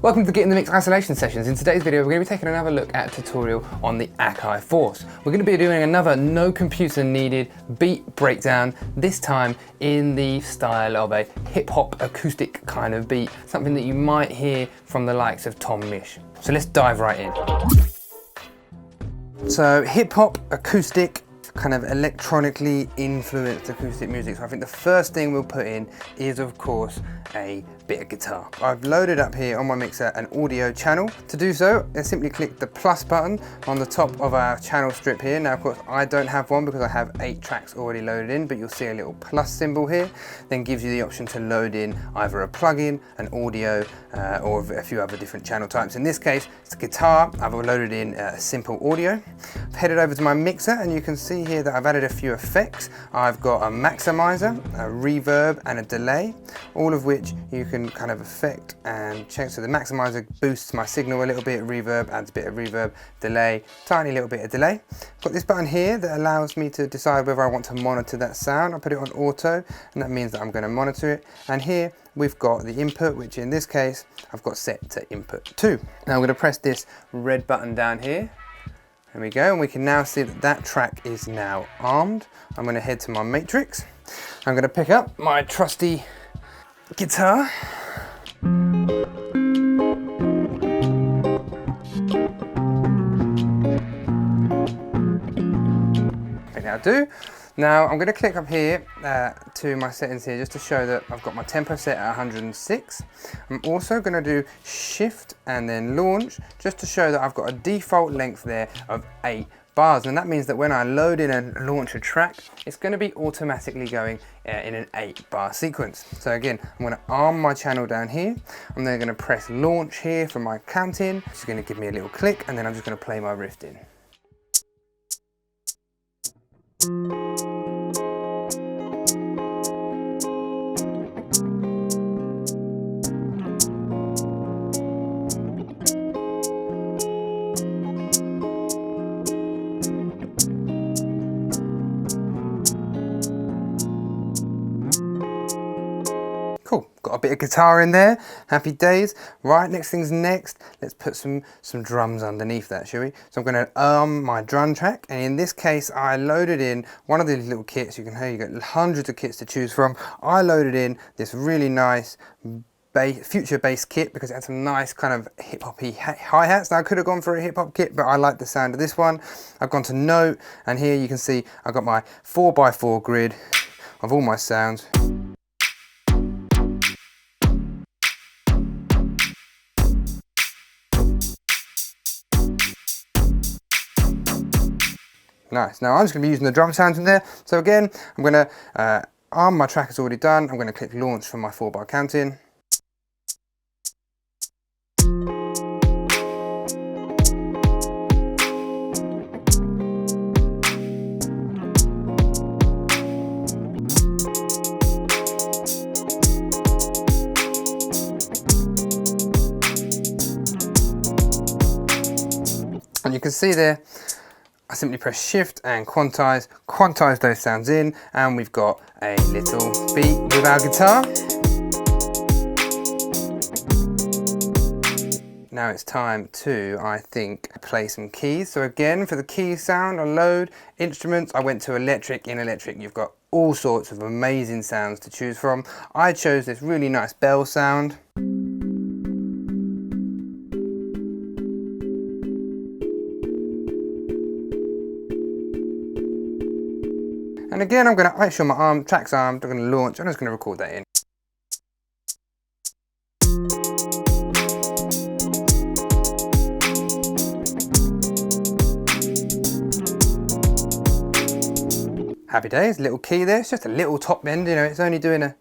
Welcome to Get in the Mix isolation sessions. In today's video we're going to be taking another look at a tutorial on the Akai Force. We're going to be doing another no computer needed beat breakdown, this time in the style of a hip hop acoustic kind of beat, something that you might hear from the likes of Tom Misch. So let's dive right in. So hip hop acoustic, kind of electronically influenced acoustic music. So I think the first thing we'll put in is of course a bit of guitar. I've loaded up here on my mixer an audio channel. To do so, I simply click the plus button on the top of our channel strip here. Now of course I don't have one because I have 8 tracks already loaded in, but you'll see a little plus symbol here, then gives you the option to load in either a plugin, an audio, or a few other different channel types. In this case, it's a guitar. I've loaded in simple audio. I've headed over to my mixer and you can see here that I've added a few effects. I've got a maximizer, a reverb and a delay, all of which you can kind of affect and check. So the maximizer boosts my signal a little bit, reverb adds a bit of reverb, delay, tiny little bit of delay. I've got this button here that allows me to decide whether I want to monitor that sound. I put it on auto and that means that I'm going to monitor it. And here we've got the input, which in this case I've got set to input 2. Now I'm going to press this red button down here. There we go, and we can now see that that track is now armed. I'm going to head to my matrix. I'm going to pick up my trusty guitar. I think that'll do. Now I'm going to click up here to my settings here just to show that I've got my tempo set at 106. I'm also going to do shift and then launch just to show that I've got a default length there of 8 bars, and that means that when I load in and launch a track, it's going to be automatically going in an 8-bar sequence. So again, I'm going to arm my channel down here. I'm then going to press launch here for my count-in. It's going to give me a little click, and then I'm just going to play my riff in. Cool, got a bit of guitar in there, happy days. Right, next thing's next, let's put some drums underneath that, shall we? So I'm going to arm my drum track, and in this case I loaded in one of these little kits. You can hear you got hundreds of kits to choose from. I loaded in this really nice future bass kit because it had some nice kind of hip-hoppy hi-hats. Now I could have gone for a hip-hop kit, but I like the sound of this one. I've gone to note, and here you can see I've got my 4x4 grid of all my sounds. Nice. Now I'm just going to be using the drum sounds in there. So again, I'm going to arm my track is already done. I'm going to click launch for my 4-bar count-in. And you can see there, I simply press shift and quantize those sounds in, and we've got a little beat with our guitar. Now it's time to, I think, play some keys. So again, for the key sound on load, instruments, I went to electric. In electric, you've got all sorts of amazing sounds to choose from. I chose this really nice bell sound. And again, I'm going to make sure my track's armed. I'm going to launch. I'm just going to record that in. Happy days, little key there. It's just a little top end, you know, it's only doing a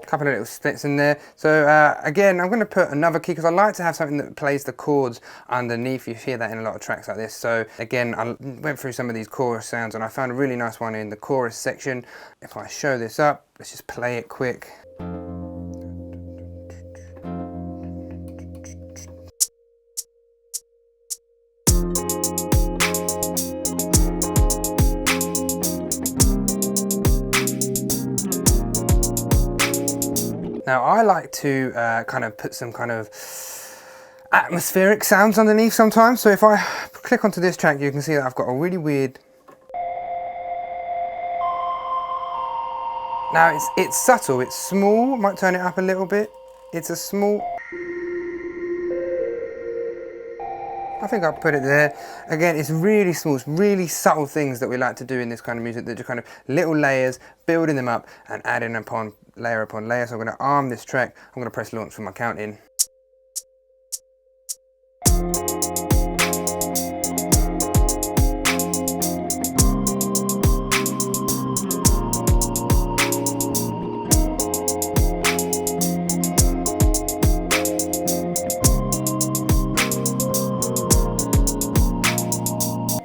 couple of little splits in there. So again, I'm going to put another key because I like to have something that plays the chords underneath. You hear that in a lot of tracks like this. So again, I went through some of these chorus sounds and I found a really nice one in the chorus section. If I show this up, let's just play it quick. Now I like to kind of put some kind of atmospheric sounds underneath sometimes. So if I click onto this track, you can see that I've got a really weird. Now it's subtle, it's small. Might turn it up a little bit. It's a small. I think I'll put it there. Again, it's really small, it's really subtle things that we like to do in this kind of music, that just kind of little layers, building them up and adding upon layer upon layer. So I'm going to arm this track. I'm going to press launch for my count in.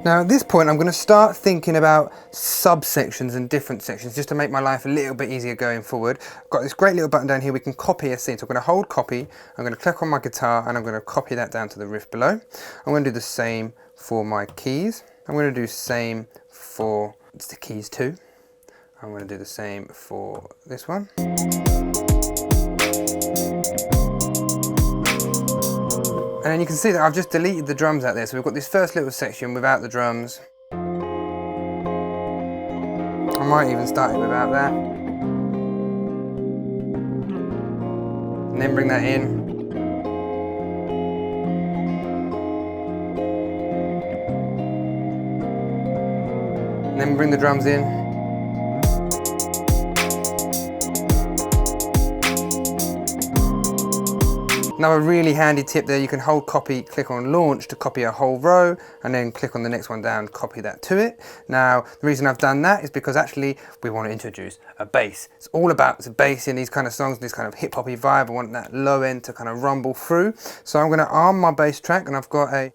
Now at this point I'm going to start thinking about subsections and different sections just to make my life a little bit easier going forward. I've got this great little button down here, we can copy a scene. So I'm going to hold copy, I'm going to click on my guitar and I'm going to copy that down to the riff below. I'm going to do the same for my keys. I'm going to do same for the keys too. I'm going to do the same for this one. And then you can see that I've just deleted the drums out there. So we've got this first little section without the drums. I might even start it without that. And then bring that in. And then bring the drums in. Another really handy tip there, you can hold copy, click on launch to copy a whole row, and then click on the next one down, copy that to it. Now, the reason I've done that is because actually we want to introduce a bass. It's all about the bass in these kind of songs, this kind of hip hoppy vibe. I want that low end to kind of rumble through. So I'm going to arm my bass track, and I've got a.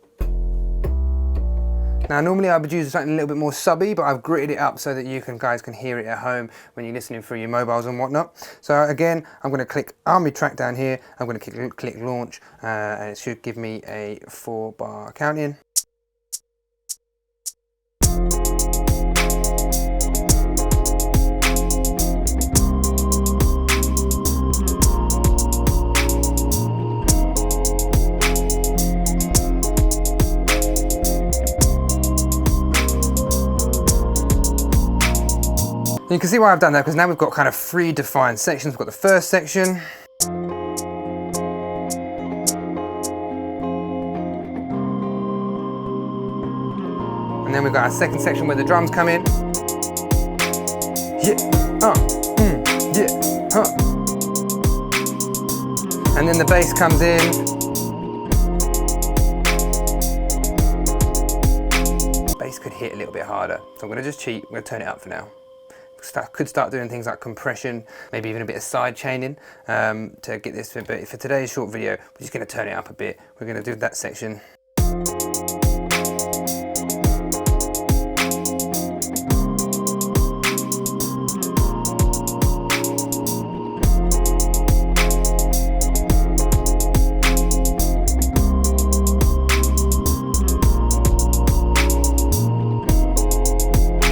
Now normally I would use something a little bit more subby, but I've gritted it up so that you guys can hear it at home when you're listening through your mobiles and whatnot. So again, I'm going to click arm my track down here, I'm going to click launch, and it should give me a 4-bar count in. You can see why I've done that, because now we've got kind of 3 defined sections. We've got the first section. And then we've got our second section where the drums come in. Yeah, yeah, and then the bass comes in. Bass could hit a little bit harder. So I'm gonna just cheat, I'm gonna turn it up for now. Could start doing things like compression, maybe even a bit of side chaining to get this fit. But for today's short video, we're just going to turn it up a bit. We're going to do that section.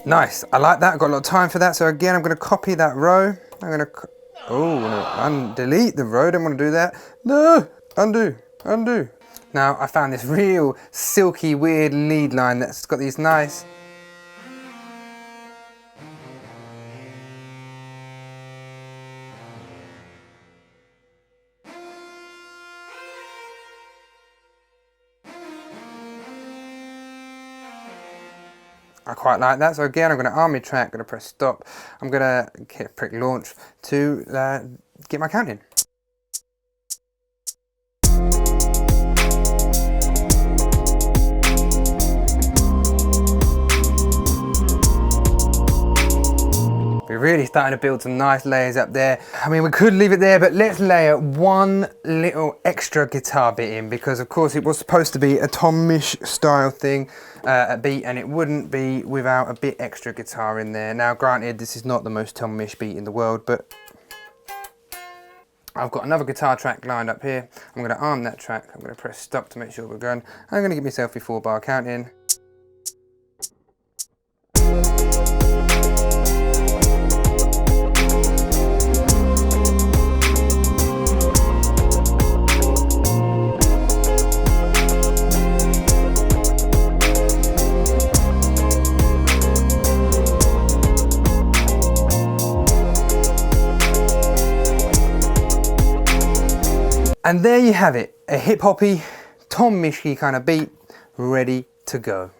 Nice, I like that, I've got a lot of time for that. So again, I'm going to copy that row. I'm going to, delete the row, don't want to do that. No, undo. Now I found this real silky, weird lead line that's got these nice. I quite like that. So again, I'm going to arm my track, going to press stop. I'm going to click launch to get my count in. We're really starting to build some nice layers up there. I mean, we could leave it there, but let's layer one little extra guitar bit in, because of course it was supposed to be a Tom Misch style thing, a beat, and it wouldn't be without a bit extra guitar in there. Now granted, this is not the most Tom Misch beat in the world, but I've got another guitar track lined up here. I'm going to arm that track. I'm going to press stop to make sure we're going. I'm going to give myself a 4-bar count in. And there you have it, a hip hoppy, Tom Mischke kind of beat, ready to go.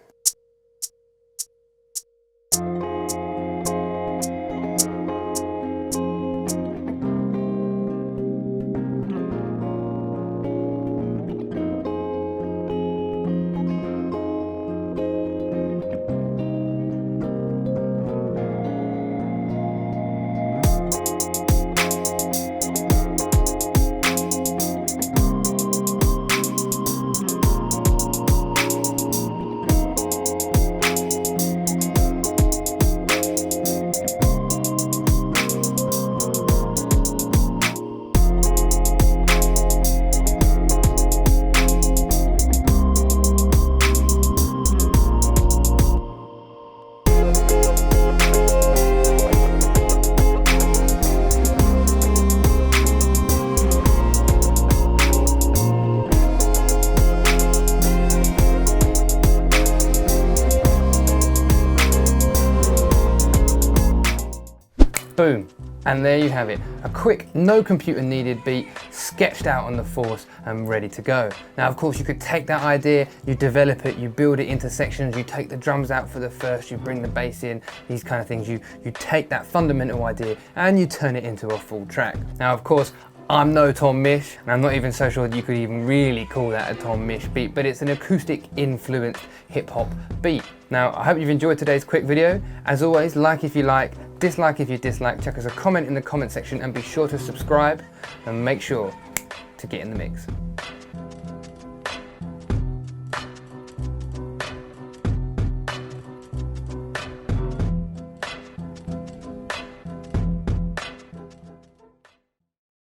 Boom, and there you have it. A quick, no computer needed beat, sketched out on the Force and ready to go. Now, of course, you could take that idea, you develop it, you build it into sections, you take the drums out for the first, you bring the bass in, these kind of things. You take that fundamental idea and you turn it into a full track. Now, of course, I'm no Tom Misch, and I'm not even so sure that you could even really call that a Tom Misch beat, but it's an acoustic influenced hip hop beat. Now, I hope you've enjoyed today's quick video. As always, like if you like, dislike if you dislike, chuck us a comment in the comment section and be sure to subscribe and make sure to get in the mix.